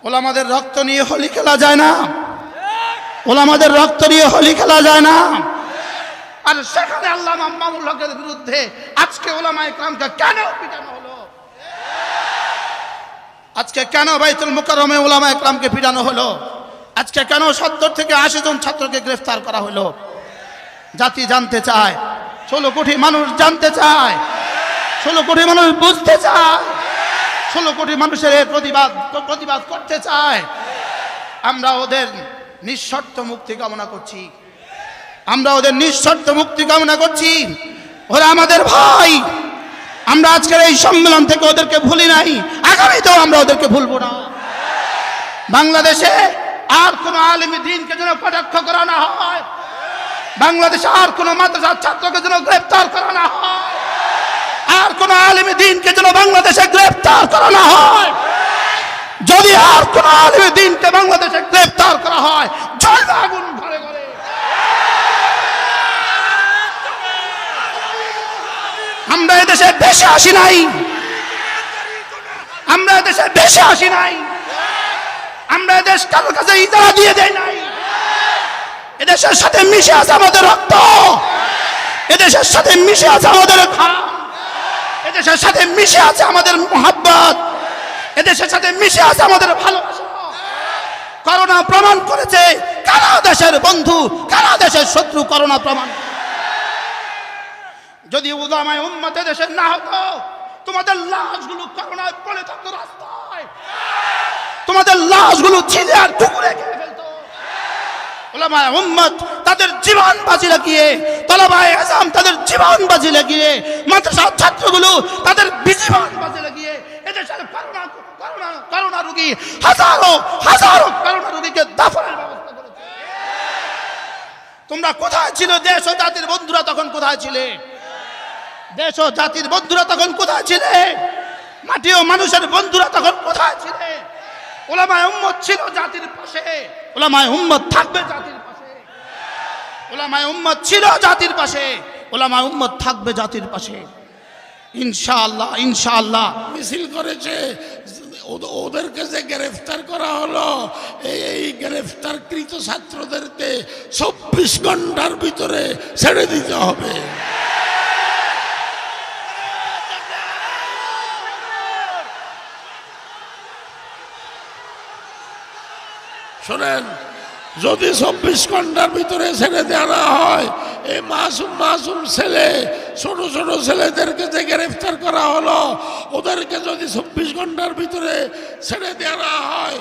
ওলামাদের রক্ত নিয়ে হোলি খেলা যায় না, ওলামাদের রক্ত নিয়ে হোলি খেলা যায় না। আর সেখানে আল্লামা মামুনুল হকের বিরুদ্ধে আজকে ওলামায়ে কেরামকে কেন পিটানো হলো? আজকে কেন বাইতুল মুকাররমে ওলামায়ে কেরামকে পিটানো হলো? আজকে কেন 70 থেকে 80 জন ছাত্রকে গ্রেফতার করা হলো? জাতি জানতে চায়, 16 কোটি মানুষ জানতে চায়, 16 কোটি মানুষ বুঝতে চায়, 16 কোটি মানুষের প্রতিবাদ করতে চায়। আমরা ওদের নিঃশর্ত মুক্তি কামনা করছি, আমরা ওদের নিঃশর্ত মুক্তি কামনা করছি। ওরা আমাদের ভাই, আমরা আজকের এই সম্মেলন থেকে ওদেরকে ভুলি নাই, আগামীতেও আমরা ওদেরকে ভুলবো না। বাংলাদেশে আর কোন আলেমী দ্বীনকে যেন কটাক্ষ করা না হয়, বাংলাদেশে আর কোন মাদ্রাসার ছাত্রকে যেন গ্রেফতার করা না হয়, আর কোন আলেমী দ্বীনকে যেন বাংলাদেশে গ্রেফতার করা না হয়। যদি আর কোন আলেমী দ্বীনকে বাংলাদেশে গ্রেফতার করা হয়, জ্বলবে আগুন ঘরে ঘরে। আমরা এদেশে দেশে আসি নাই, আমরা এদেশে দেশে আসি নাই, আমরা এদেশ কারোর কাছে ইজারা দিয়ে দেই নাই। এদেশের সাথে মিশে আছে আমাদের রক্ত, এদেশের সাথে মিশে আছে আমাদের ঘাম, এদেশের সাথে মিশে আছে আমাদের মোহাব্বত, এদেশের সাথে মিশে আছে আমাদের ভালোবাসা। করোনা প্রমাণ করেছে কারা দেশের বন্ধু, কারা দেশের শত্রু। করোনা প্রমাণ। যদি উলামায়ে উম্মত দেশের না হতো, তোমাদের লাশগুলো করোনায় পড়ে থাকতো রাস্তায়, তোমাদের লাশগুলো ছিঁড়ে আর টুকরে খেয়ে ফেলতো। উলামায়ে উম্মত তাদের জীবন বাজি লাগিয়ে, তালাবায়ে আজম তাদের জীবন বাজি লাগিয়ে, মাদ্রাসার ছাত্রগুলো তাদের জীবন বাজি লাগিয়ে এদেশের করোনা রোগী হাজারো করোনা রোগীকে দাফনের ব্যবস্থা করেছে। তোমরা কোথায় ছিল? দেশ ও জাতির বন্ধুরা তখন কোথায় ছিলে? দেশ ও জাতির বন্ধুরা তখন কোথায় ছিলে? মাটি ও মানুষের বন্ধুরা তখন কোথায় ছিলে? উলামায়ে উম্মত ছিল জাতির পাশে, উলামায়ে উম্মত থাকবে জাতির পাশে। উলামায়ে উম্মত ছিল জাতির পাশে, উলামায়ে উম্মত থাকবে জাতির পাশে। ইনশাআল্লাহ ইনশাআল্লাহ। মিছিল করেছে, ওদেরকে যে গ্রেফতার করা হলো, এই গ্রেফতারকৃত ছাত্রদেরকে 24 ঘন্টার ভিতরে ছেড়ে দিতে হবে। শোনেন, যদি 24 ঘন্টার ভিতরে ছেড়ে দেওয়া না হয়, এই মাসুম ছেলে, ছোট ছোট ছেলেদেরকে যে গ্রেফতার করা হলো, ওদেরকে যদি 24 ঘন্টার ভিতরে ছেড়ে দেওয়া না হয়,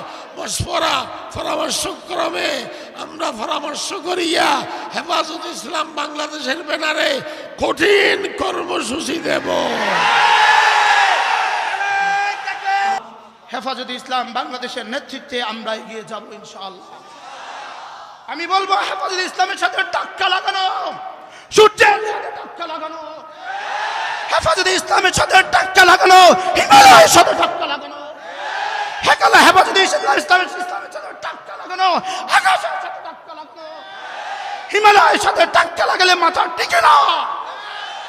পরামর্শক্রমে আমরা পরামর্শ করিয়া হেফাজত ইসলাম বাংলাদেশের ব্যানারে কঠিন কর্মসূচি দেব। হেফাজত ইসলাম বাংলাদেশের নেতৃত্বে আমরা এগিয়ে যাব ইনশাআল্লাহ। আমি বলবো হেফাজত ইসলামের সাথে টাক্কা লাগানো, সূর্যের সাথে টাক্কা লাগানো, হেফাজত ইসলামের সাথে টাক্কা লাগানো, হিমালয়ের সাথে টাক্কা লাগানো, হেফাজত ইসলামের সাথে টাক্কা লাগানো, আকাশের সাথে টাক্কা লাগানো। হিমালয়ের সাথে টাক্কা লাগালে মাথা টিকে না,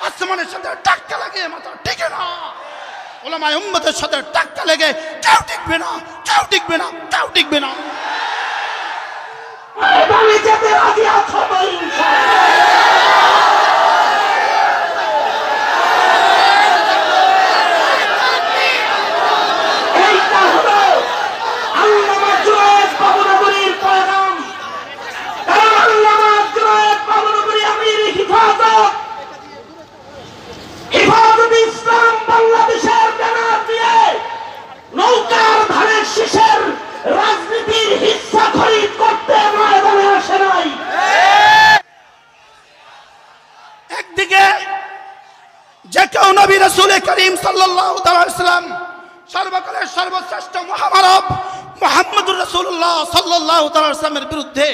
আসমানের সাথে টাক্কা লাগিয়ে মাথা টিকে না। উলামায়ে উম্মতের সাথে টাক্কা লেগে কেউ টিকবে না, কেউ টিকবে না, কেউ টিকবে না। আমি যেতে রাজি আছো তো ইনশাআল্লাহ। এইটা হলো আল্লামা জুনায়েদ বাবুনগরীর পয়গাম। কারণ আল্লামা জুনায়েদ বাবুনগরী আমির হেফাজত ইসলাম বাংলাদেশের ব্যানার দিয়ে নৌকার ধানের শীষের রাজনীতির হিস্সা খরিদ করতে ময়দানে আসে নাই। একদিকে যে কেউ নবী রাসূল করিম সাল্লাল্লাহু আলাইহি ওয়াসাল্লাম সর্বকালের সর্বশ্রেষ্ঠ মহামানব মুহাম্মদুর রাসূলুল্লাহ সাল্লাল্লাহু আলাইহি ওয়াসাল্লামের বিরুদ্ধে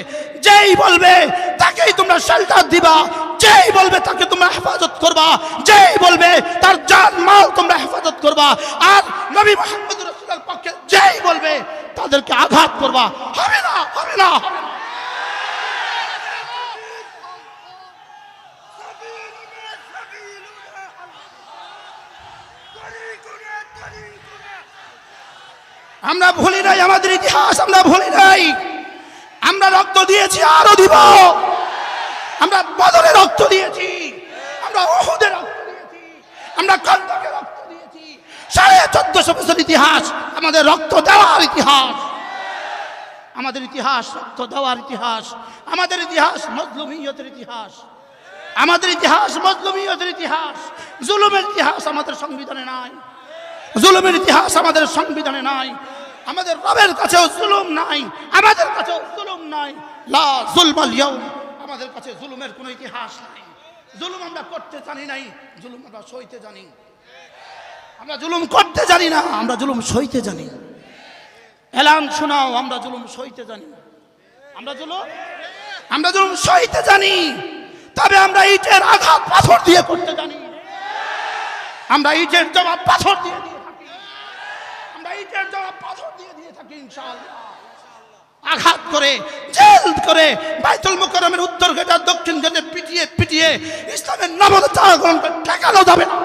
যেই বলবে তাকেই তোমরা শেল্টার দিবা, যেই বলবে তাকে তোমরা হেফাজত করবা, যেই বলবে তার জান মাল তোমরা হেফাজত করবা, আর নবী মুহাম্মদুর রাসূলের পক্ষে যেই বলবে তাদেরকে আঘাত করবা। হবে না, হবে না, হবে না। আমরা ভুলি নাই আমাদের ইতিহাস, আমরা ভুলি নাই। আমরা রক্ত দিয়েছি, আরো দিব। আমরা বদরে রক্ত দিয়েছি, আমরা উহুদে রক্ত দিয়েছি, আমরা খন্দকে রক্ত দিয়েছি। 1450 বছর ইতিহাস আমাদের রক্ত দেওয়ার ইতিহাস। আমাদের ইতিহাস রক্ত দেওয়ার ইতিহাস। আমাদের ইতিহাস মজলুমিয়তের ইতিহাস। আমাদের ইতিহাস মজলুমিয়তের ইতিহাস। জুলুমের ইতিহাস আমাদের সংবিধানে নাই। জুলুমের ইতিহাস আমাদের সংবিধানে নাই। আমাদের রবের কাছেও জুলুম নাই, আমাদের কাছেও জুলুম নাই। লা যুলমাল ইয়াউম, আমাদের কাছে জুলুমের কোনো ইতিহাস নাই। জুলুম আমরা করতে জানি নাই, জুলুম আমরা সইতে জানি। আমরা জুলুম করতে জানি না, আমরা জুলুম সইতে জানি। এলান শোনাও, আমরা জুলুম সইতে জানি। আমরা জুলুম সইতে জানি, তবে আমরা ইটের আঘাত পাথর দিয়ে করতে জানি। আমরা ইটের জবাব পাথর দিয়ে দিয়ে থাকি। আমরা ইটের জবাব পাথর দিয়ে দিয়ে থাকি ইনশাআল্লাহ। আঘাত করে, জেল করে, বাইতুল মুকাররমের উত্তর গেট আর দক্ষিণ গেটে পিটিয়ে পিটিয়ে ইসলামের নবজাগরণকে ঠেকানো যাবে না।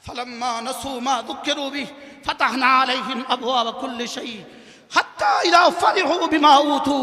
ফালাম্মা নাসু মা যুকিরু বিহি ফাতাহনা আলাইহিম আবওয়াব কুল্লি শাই হাত্তা ইযা ফারিহু বিমা উতু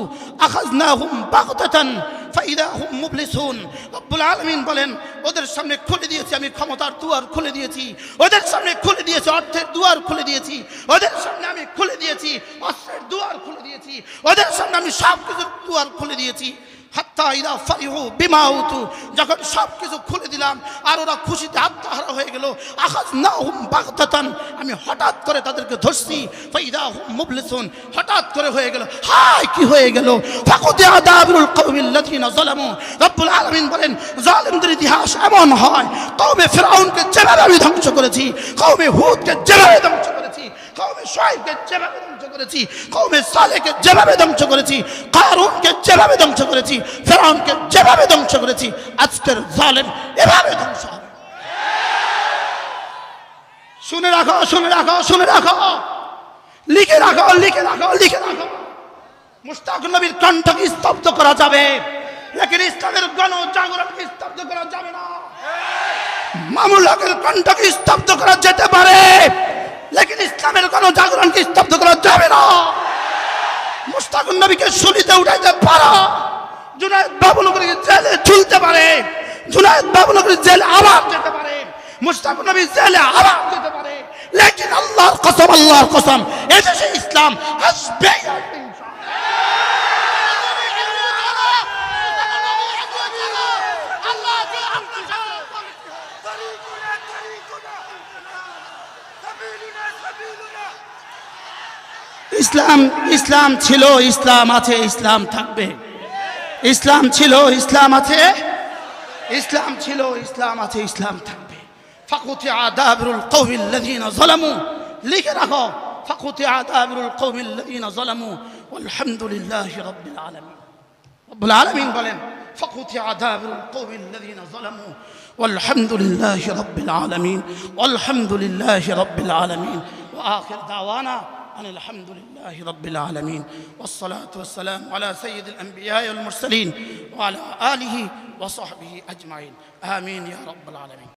আখাযনাহুম বাগতাতান ফাইদা হুম মুবলিসুন। রব্বুল আলামিন বলেন, ওদের সামনে খুলে দিয়েছি আমি ক্ষমতার দুয়ার খুলে দিয়েছি, ওদের সামনে খুলে দিয়েছি অর্থের দুয়ার খুলে দিয়েছি, ওদের সামনে আমি খুলে দিয়েছি অস্ত্রের দুয়ার খুলে দিয়েছি, ওদের সামনে আমি সব কিছুর দুয়ার খুলে দিয়েছি। হাত্তা ইযা ফারিহু বিমা উতু, যখন সব কিছু খুলে দিলাম আর ওরা খুশিতে আত্মহারা হয়ে গেল, আখাযনাহুম বাগতাতান, আমি হঠাৎ করে তাদেরকে ধরছি। ফাইদা হুম মুবলিসুন, হঠাৎ করে হয়ে গেল। হায় কি হয়ে গেল! ফাকুতিয়া দাবিরুল কওমিল্লাযিনা যালামু। রব্বুল আলামিন বলেন, জালিমদের ইতিহাস এমন হয়, কওমে ফিরআউনকে যেভাবে আমি ধ্বংস করেছি, কওমে হুদকে যেভাবে ধ্বংস করেছি, কওমে শুআয়বকে যেভাবে ধ্বংস করেছি, কওমে সালেহকে যেভাবে ধ্বংস করেছি, কারুনকে যেভাবে ধ্বংস করেছি, ফিরআউনকে যেভাবে ধ্বংস করেছি, আজকের জালেম এভাবে ধ্বংস হবে। শুনে রাখো, শুনে রাখো, শুনে রাখো, লিখে রাখো, লিখে রাখো, লিখে রাখো। মুশতাকুন নবীর কণ্ঠকে স্তব্ধ করা যাবে, লেকিন ইসলামের গণজাগরণকে স্তব্ধ করা যাবে না। মামুনুল হকের কণ্ঠকে স্তব্ধ করা যেতে পারে, লেকিন ইসলামের গণজাগরণকে স্তব্ধ করা যাবে না। মুশতাকুন নবীকে শুলিতে উঠাইতে পারো, জুনায়েদ বাবুনগরীকে জেলে ঝুলতে পারে, জুনায়েদ বাবুনগরী জেলে আবার যেতে পারে, মুশতাকুন নবী জেলে আবার যেতে পারে, লেকিন আল্লাহর কসম, আল্লাহর কসম, এদেশে ইসলাম আসবে। ইসলাম, ইসলাম ছিল, ইসলাম আছে, ইসলাম থাকবে। ইসলাম ছিল, ইসলাম আছে, ইসলাম ছিল, ইসলাম আছে, ইসলাম থাকবে। ফাকুতিয়া দাবিরুল কওমিল্লাযিনা যালামু, লিখে রাখো, ফাকুতিয়া দাবিরুল কওমিল্লাযিনা যালামু ওয়ালহামদুলিল্লাহি রাব্বিল আলামিন। রব্বুল আলামিন বলেন, ফাকুতিয়া দাবিরুল কওমিল্লাযিনা যালামু ওয়ালহামদুলিল্লাহি রাব্বিল আলামিন, ওয়ালহামদুলিল্লাহি রাব্বিল আলামিন। ওয়া আখির দাওয়ানা الحمد لله رب العالمين، والصلاة والسلام على سيد الأنبياء والمرسلين وعلى آله وصحبه أجمعين، آمين يا رب العالمين.